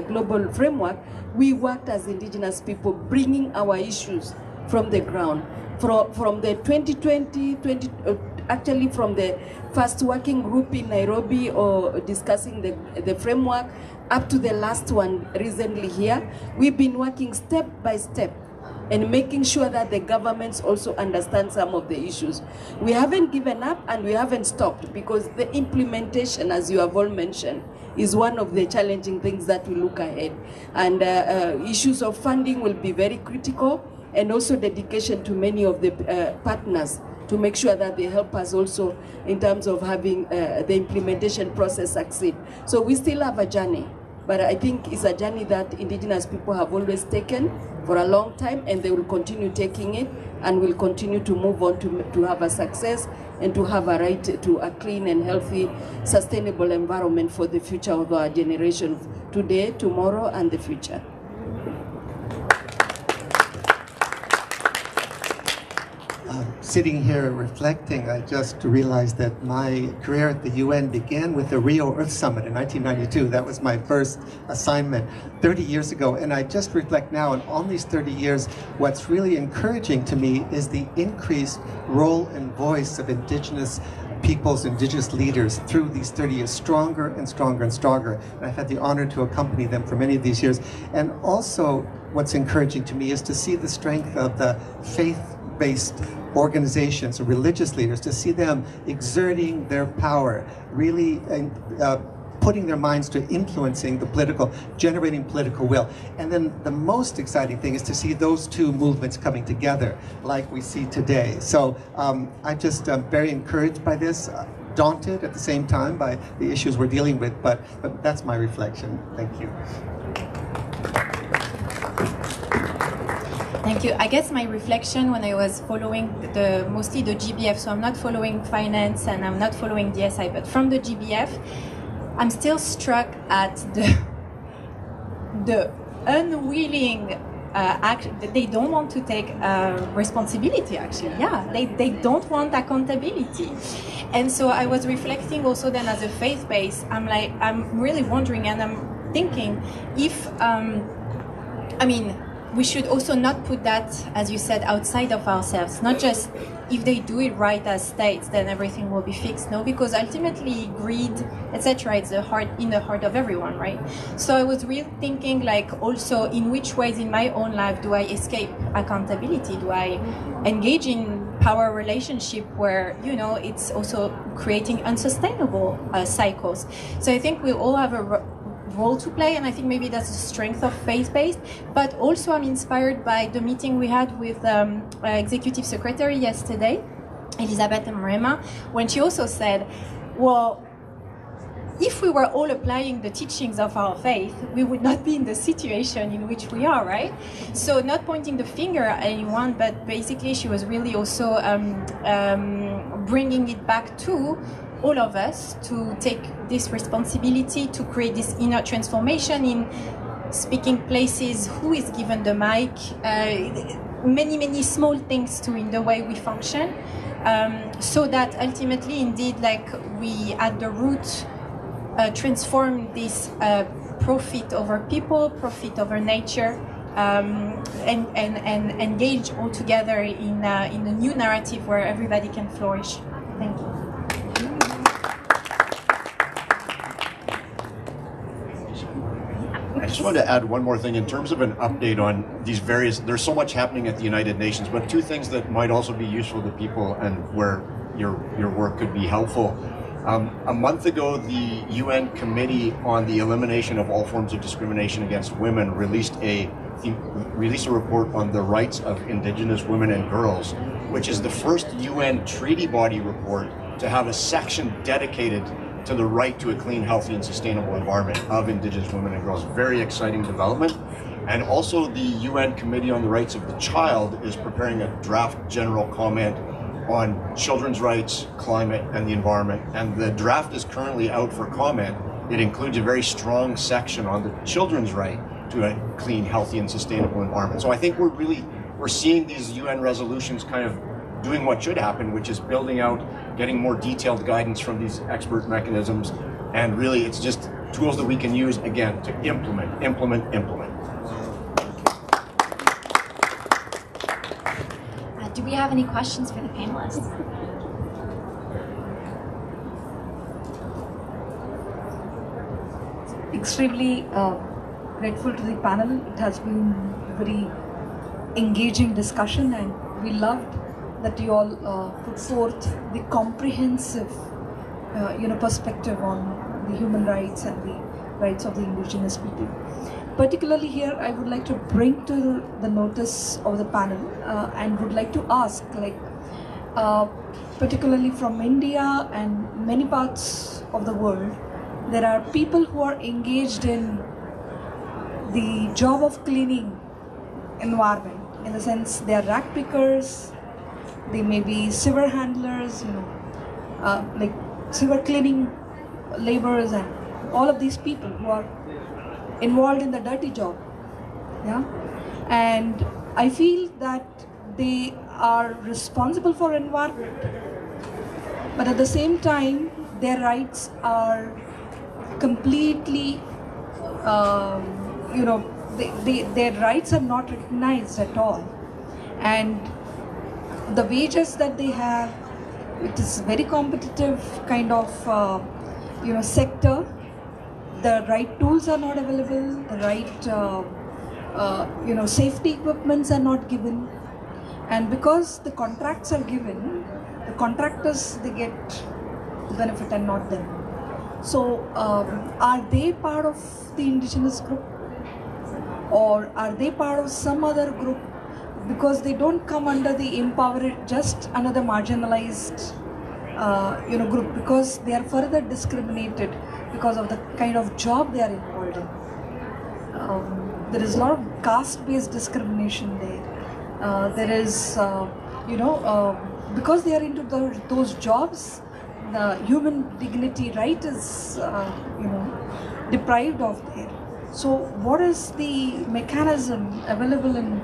Speaker 4: global framework, we worked as Indigenous people, bringing our issues from the ground. From the 2020, actually from the first working group in Nairobi, or discussing the framework, up to the last one recently here, we've been working step by step and making sure that the governments also understand some of the issues. We haven't given up and we haven't stopped, because the implementation, as you have all mentioned, is one of the challenging things that we look ahead. And issues of funding will be very critical, and also dedication to many of the partners to make sure that they help us also in terms of having the implementation process succeed. So we still have a journey. But I think it's a journey that Indigenous people have always taken for a long time, and they will continue taking it and will continue to move on to have a success and to have a right to a clean and healthy, sustainable environment for the future of our generation, today, tomorrow, and the future.
Speaker 5: Sitting here reflecting, I just realized that my career at the UN began with the Rio Earth Summit in 1992. That was my first assignment 30 years ago. And I just reflect now, in all these 30 years, what's really encouraging to me is the increased role and voice of Indigenous peoples, Indigenous leaders through these 30 years, stronger and stronger and stronger. And I've had the honor to accompany them for many of these years. And also, what's encouraging to me is to see the strength of the faith-based organizations, religious leaders, to see them exerting their power, really putting their minds to influencing the political, generating political will. And then the most exciting thing is to see those two movements coming together like we see today. So I just am very encouraged by this, daunted at the same time by the issues we're dealing with, but that's my reflection. Thank you.
Speaker 6: Thank you. I guess my reflection when I was following mostly the GBF, so I'm not following finance and I'm not following DSI, but from the GBF, I'm still struck at the unwilling act. They don't want to take responsibility, actually. Yeah, they don't want accountability. And so I was reflecting also then as a faith-based, I'm really wondering and I'm thinking if, we should also not put that, as you said, outside of ourselves. Not just if they do it right as states, then everything will be fixed. No, because ultimately greed, etc., it's in the heart of everyone, right? So I was really thinking, like, also in which ways in my own life do I escape accountability? Do I engage in power relationship where, it's also creating unsustainable cycles? So I think we all have a role to play, and I think maybe that's the strength of faith-based, but also I'm inspired by the meeting we had with Executive Secretary yesterday, Elizabeth Mrema, when she also said, well, if we were all applying the teachings of our faith, we would not be in the situation in which we are, right? So not pointing the finger at anyone, but basically she was really also bringing it back to all of us to take this responsibility to create this inner transformation in speaking places, who is given the mic, many small things too in the way we function, so that ultimately indeed we at the root transform this profit over people, profit over nature, and engage all together in a new narrative where everybody can flourish. Thank you.
Speaker 3: I just wanted to add one more thing in terms of an update on these there's so much happening at the United Nations, but two things that might also be useful to people and where your work could be helpful. A month ago, the UN Committee on the Elimination of All Forms of Discrimination Against Women released a report on the rights of Indigenous women and girls, which is the first UN treaty body report to have a section dedicated to the right to a clean, healthy, and sustainable environment of Indigenous women and girls. Very exciting development. And also the UN Committee on the Rights of the Child is preparing a draft general comment on children's rights, climate, and the environment. And the draft is currently out for comment. It includes a very strong section on the children's right to a clean, healthy, and sustainable environment. So I think we're seeing these UN resolutions kind of doing what should happen, which is building out, getting more detailed guidance from these expert mechanisms, and really it's just tools that we can use, again, to implement.
Speaker 2: Do we have any questions for the panelists?
Speaker 7: Extremely grateful to the panel. It has been a very engaging discussion, and we loved that you all put forth the comprehensive perspective on the human rights and the rights of the indigenous people. Particularly here, I would like to bring to the notice of the panel and would like to ask, particularly from India and many parts of the world, there are people who are engaged in the job of cleaning environment, in the sense they are rag pickers, they may be sewer handlers, like sewer cleaning laborers, and all of these people who are involved in the dirty job. Yeah, and I feel that they are responsible for environment, but at the same time their rights are completely their rights are not recognized at all, and the wages that they have, it is very competitive kind of sector. The right tools are not available, the right safety equipments are not given, and because the contracts are given, the contractors, they get the benefit and not them. So are they part of the indigenous group, or are they part of some other group? Because they don't come under the impoverished, just another marginalized group, because they are further discriminated because of the kind of job they are involved in. There is a lot of caste-based discrimination there. There is, because they are into those jobs, the human dignity right is, deprived of there. So what is the mechanism available in,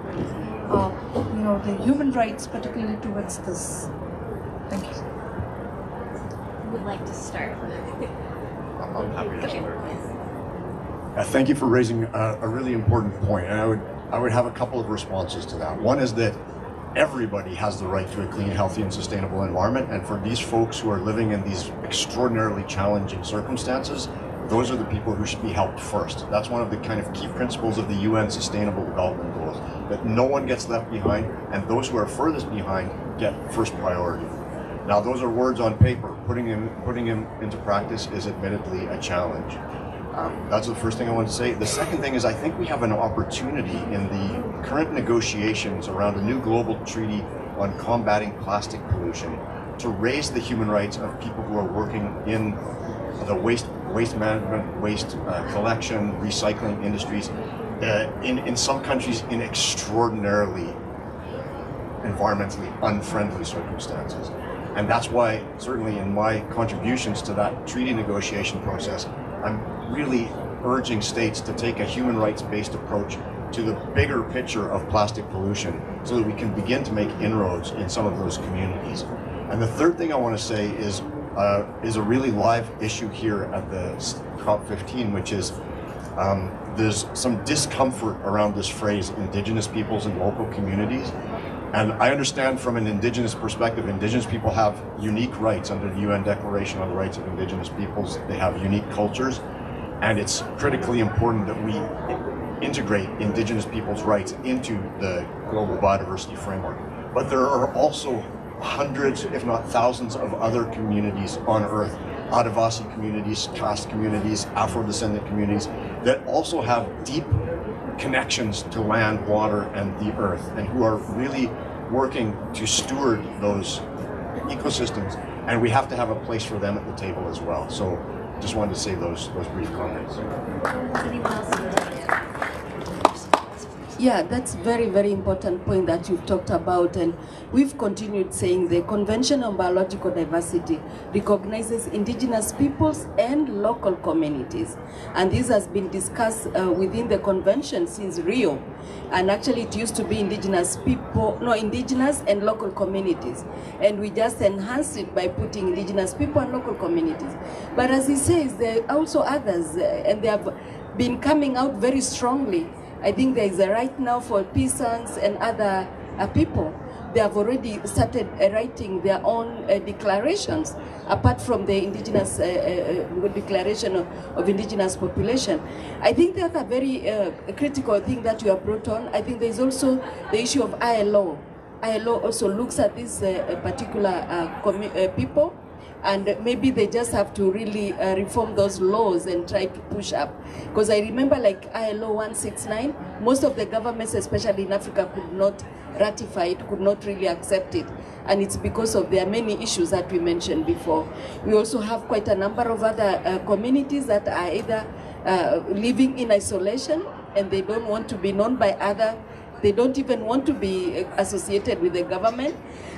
Speaker 7: the human rights, particularly towards this? Thank you.
Speaker 2: Who would like to start?
Speaker 3: I'm happy to start. Thank you for raising a really important point, and I would have a couple of responses to that. One is that everybody has the right to a clean, healthy, and sustainable environment, and for these folks who are living in these extraordinarily challenging circumstances, those are the people who should be helped first. That's one of the kind of key principles of the UN Sustainable Development Goals, that no one gets left behind, and those who are furthest behind get first priority. Now, those are words on paper. Putting them into practice is admittedly a challenge. That's the first thing I want to say. The second thing is, I think we have an opportunity in the current negotiations around a new global treaty on combating plastic pollution to raise the human rights of people who are working in the waste management, waste collection, recycling industries, in some countries in extraordinarily environmentally unfriendly circumstances. And that's why, certainly in my contributions to that treaty negotiation process, I'm really urging states to take a human rights-based approach to the bigger picture of plastic pollution so that we can begin to make inroads in some of those communities. And the third thing I want to say is a really live issue here at the COP15, which is there's some discomfort around this phrase, Indigenous peoples and local communities. And I understand from an Indigenous perspective, Indigenous people have unique rights under the UN Declaration on the Rights of Indigenous Peoples. They have unique cultures, and it's critically important that we integrate Indigenous peoples' rights into the global biodiversity framework. But there are also hundreds, if not thousands, of other communities on Earth, advocacy communities, caste communities, Afro-descendant communities, that also have deep connections to land, water, and the earth, and who are really working to steward those ecosystems, and we have to have a place for them at the table as well. So just wanted to say those brief comments.
Speaker 4: Yeah, that's very, very important point that you've talked about, and we've continued saying the Convention on Biological Diversity recognizes indigenous peoples and local communities, and this has been discussed within the convention since Rio, and actually it used to be indigenous and local communities, and we just enhanced it by putting indigenous people and local communities. But as he says, there are also others, and they have been coming out very strongly. I think there is a right now for peasants and other people. They have already started writing their own declarations, apart from the indigenous declaration of indigenous population. I think that's a very critical thing that you have brought on. I think there is also the issue of ILO. ILO also looks at these particular people, and maybe they just have to really reform those laws and try to push up. Because I remember like ILO 169, most of the governments, especially in Africa, could not ratify it, could not really accept it. And it's because of there are many issues that we mentioned before. We also have quite a number of other communities that are either living in isolation and they don't want to be known by other They don't even want to be associated with the government.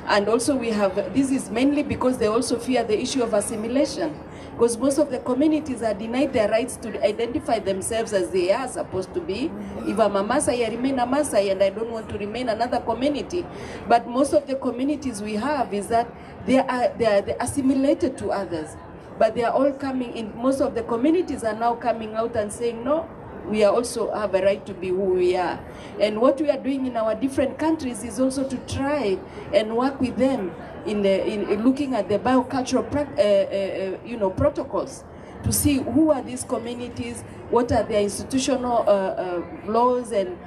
Speaker 4: And also we have, this is mainly because they also fear the issue of assimilation, because most of the communities are denied their rights to identify themselves as they are supposed to be. If I'm a Maasai, I remain a Maasai and I don't want to remain another community. But most of the communities we have is that they're assimilated to others. But they are all coming in, most of the communities are now coming out and saying, no, we also have a right to be who we are. And what we are doing in our different countries is also to try and work with them in looking at the biocultural protocols to see who are these communities, what are their institutional laws, and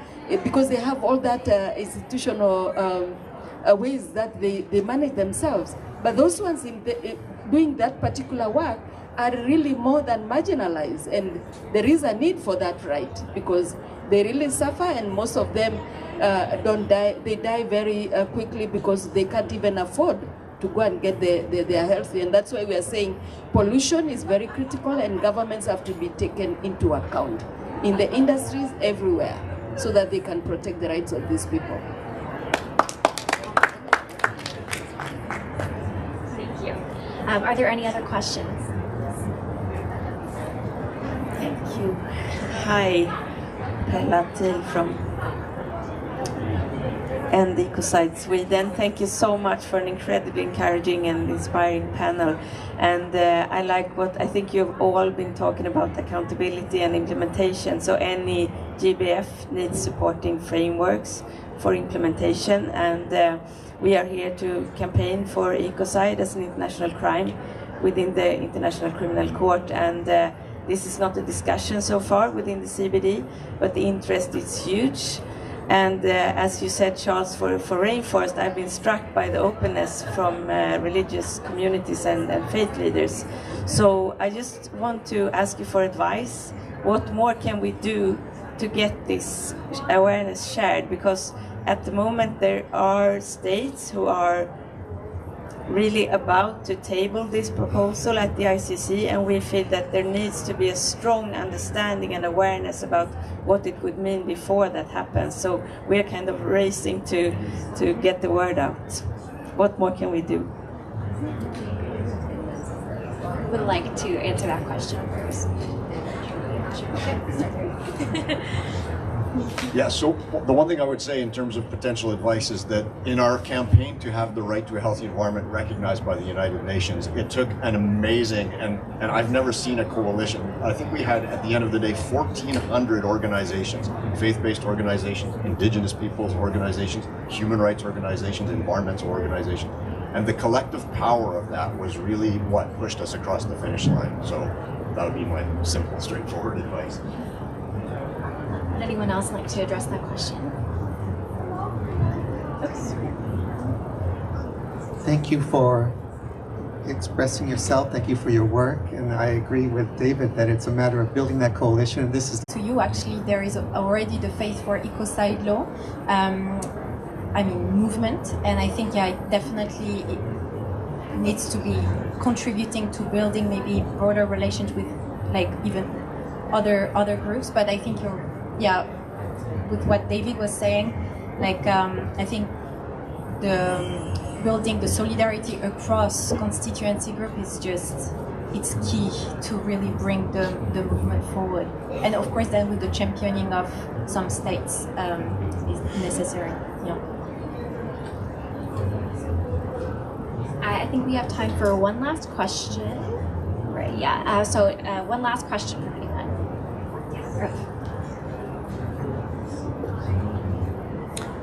Speaker 4: because they have all that institutional ways that they manage themselves. But those ones doing that particular work are really more than marginalized, and there is a need for that right, because they really suffer, and most of them don't die. They die very quickly because they can't even afford to go and get their health. And that's why we are saying pollution is very critical, and governments have to be taken into account in the industries everywhere, so that they can protect the rights of these people.
Speaker 2: Thank you. Are there any other questions?
Speaker 8: Thank you. Hi, Pella Thiel from Ecocide Sweden. Thank you so much for an incredibly encouraging and inspiring panel. And I like what I think you've all been talking about, accountability and implementation. So any GBF needs supporting frameworks for implementation. And we are here to campaign for ecocide as an international crime within the International Criminal Court. And this is not a discussion so far within the CBD, but the interest is huge. And as you said, Charles, for rainforest, I've been struck by the openness from religious communities and faith leaders. So I just want to ask you for advice. What more can we do to get this awareness shared? Because at the moment there are states who are really about to table this proposal at the ICC, and we feel that there needs to be a strong understanding and awareness about what it would mean before that happens. So we're kind of racing to get the word out. What more can we do?
Speaker 2: Who would like to answer that question first? Okay.
Speaker 3: Yeah, so the one thing I would say in terms of potential advice is that in our campaign to have the right to a healthy environment recognized by the United Nations, it took an amazing, and I've never seen a coalition. I think we had, at the end of the day, 1,400 organizations, faith-based organizations, Indigenous Peoples organizations, human rights organizations, environmental organizations. And the collective power of that was really what pushed us across the finish line. So that would be my simple, straightforward advice.
Speaker 2: Would anyone else like to address that question? Oops.
Speaker 5: Thank you for expressing yourself. Thank you for your work. And I agree with David that it's a matter of building that coalition. This is
Speaker 6: To you, actually, there is already the Faith for Ecocide law, movement, and I think, yeah, it definitely needs to be contributing to building maybe broader relations with, like, even other groups. But I think with what David was saying, like, I think building the solidarity across constituency group is it's key to really bring the movement forward. And of course then with the championing of some states is necessary. Yeah.
Speaker 2: I think we have time for one last question. Right, yeah. One last question from anyone. Yeah.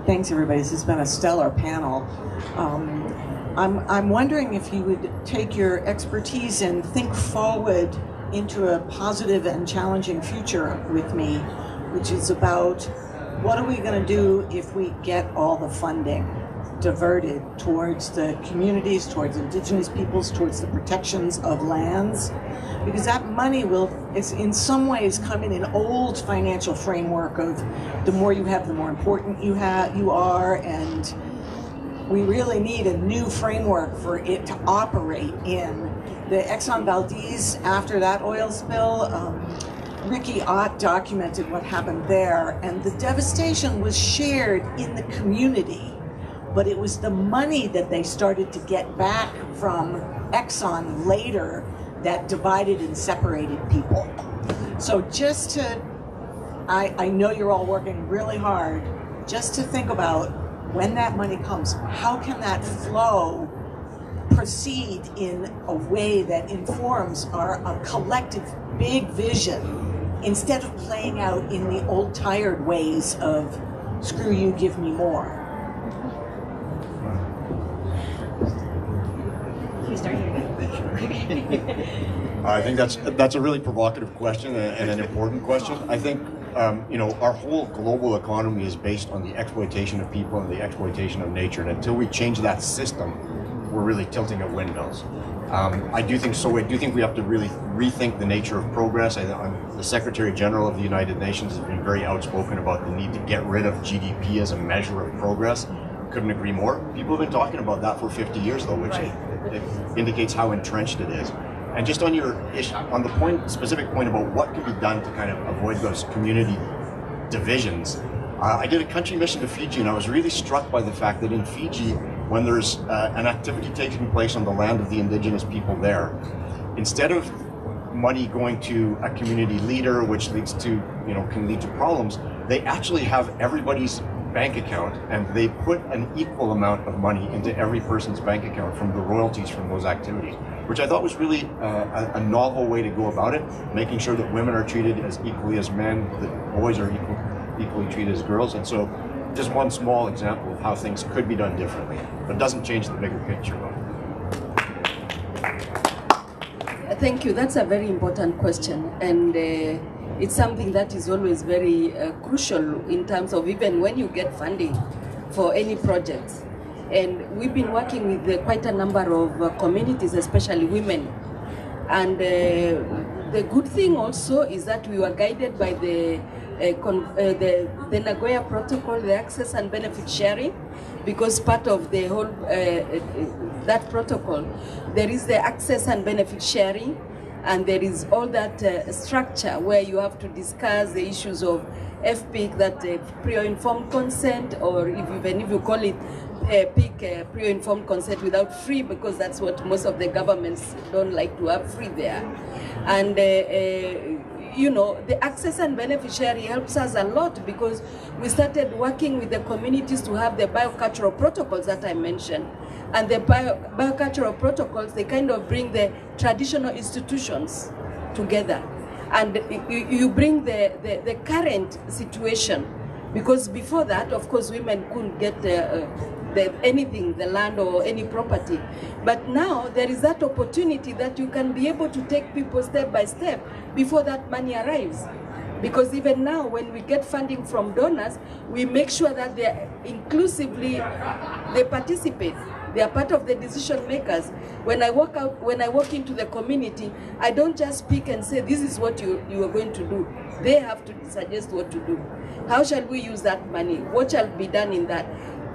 Speaker 9: Thanks, everybody. This has been a stellar panel. I'm wondering if you would take your expertise and think forward into a positive and challenging future with me, which is about what are we going to do if we get all the funding diverted towards the communities, towards Indigenous peoples, towards the protections of lands, because that money is in some ways come in an old financial framework of the more you have, the more important you are, and we really need a new framework for it to operate in. The Exxon Valdez, after that oil spill, Ricky Ott documented what happened there, and the devastation was shared in the community, but it was the money that they started to get back from Exxon later that divided and separated people. So just to, I know you're all working really hard, just to think about when that money comes, how can that flow proceed in a way that informs a collective big vision instead of playing out in the old tired ways of screw you, give me more.
Speaker 3: I think that's a really provocative question and an important question. I think our whole global economy is based on the exploitation of people and the exploitation of nature, and until we change that system, we're really tilting at windmills. I do think so. I do think we have to really rethink the nature of progress. The Secretary General of the United Nations has been very outspoken about the need to get rid of GDP as a measure of progress. Couldn't agree more. People have been talking about that for 50 years, though, which it indicates how entrenched it is. And just on your issue, on the specific point about what can be done to kind of avoid those community divisions, I did a country mission to Fiji, and I was really struck by the fact that in Fiji, when there's an activity taking place on the land of the indigenous people there, instead of money going to a community leader, which leads to, can lead to problems, they actually have everybody's bank account, and they put an equal amount of money into every person's bank account from the royalties from those activities, which I thought was really a novel way to go about it, making sure that women are treated as equally as men, that boys are equally treated as girls. And so just one small example of how things could be done differently, but it doesn't change the bigger picture though.
Speaker 4: Thank you. That's a very important question, and it's something that is always very crucial in terms of even when you get funding for any projects. And we've been working with quite a number of communities, especially women. And the good thing also is that we were guided by the Nagoya Protocol, the access and benefit sharing, because part of the whole that protocol, there is the access and benefit sharing, and there is all that structure where you have to discuss the issues of FPIC, that prior informed consent, or even if you call it PIC, prior informed consent without free, because that's what most of the governments don't like to have free there. And the access and beneficiary helps us a lot, because we started working with the communities to have the biocultural protocols that I mentioned. And the biocultural protocols, they kind of bring the traditional institutions together. And you bring the current situation, because before that, of course, women couldn't get anything, the land or any property. But now there is that opportunity that you can be able to take people step by step before that money arrives. Because even now, when we get funding from donors, we make sure that they they participate. They are part of the decision makers. When I walk into the community, I don't just speak and say, this is what you are going to do. They have to suggest what to do. How shall we use that money? What shall be done in that?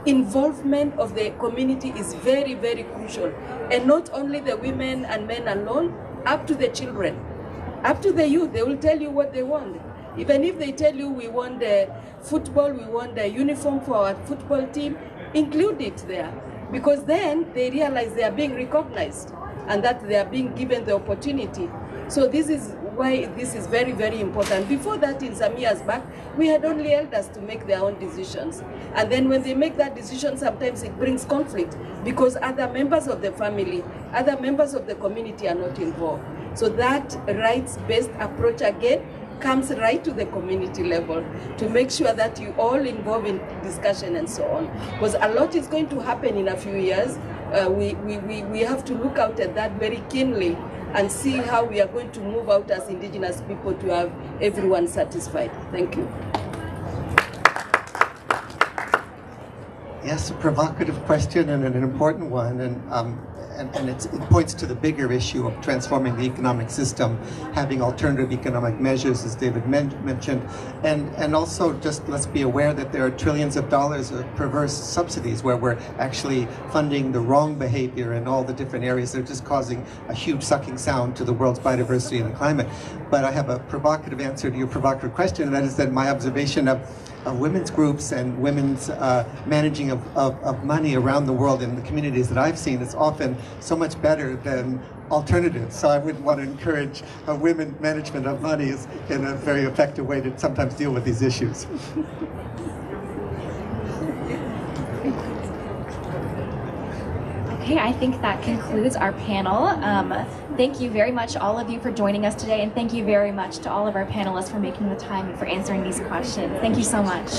Speaker 4: Involvement of the community is very, very crucial. And not only the women and men alone, up to the children, up to the youth. They will tell you what they want. Even if they tell you we want football, we want a uniform for our football team, include it there. Because then they realize they are being recognized and that they are being given the opportunity. So this is why this is very, very important. Before that, in some years back, we had only elders to make their own decisions. And then when they make that decision, sometimes it brings conflict because other members of the family, other members of the community are not involved. So that rights-based approach again comes right to the community level to make sure that you all involve in discussion and so on. Because a lot is going to happen in a few years. We have to look out at that very keenly and see how we are going to move out as Indigenous people to have everyone satisfied. Thank you.
Speaker 5: Yes, a provocative question and an important one. And and it points to the bigger issue of transforming the economic system, having alternative economic measures, as David mentioned, and also just let's be aware that there are trillions of dollars of perverse subsidies where we're actually funding the wrong behavior in all the different areas. They're just causing a huge sucking sound to the world's biodiversity and the climate. But I have a provocative answer to your provocative question, and that is that my observation of women's groups and women's managing of money around the world in the communities that I've seen is often so much better than alternatives. So I would want to encourage women management of money in a very effective way to sometimes deal with these issues.
Speaker 2: Okay, I think that concludes our panel. Thank you very much, all of you, for joining us today, and thank you very much to all of our panelists for making the time and for answering these questions. Thank you so much.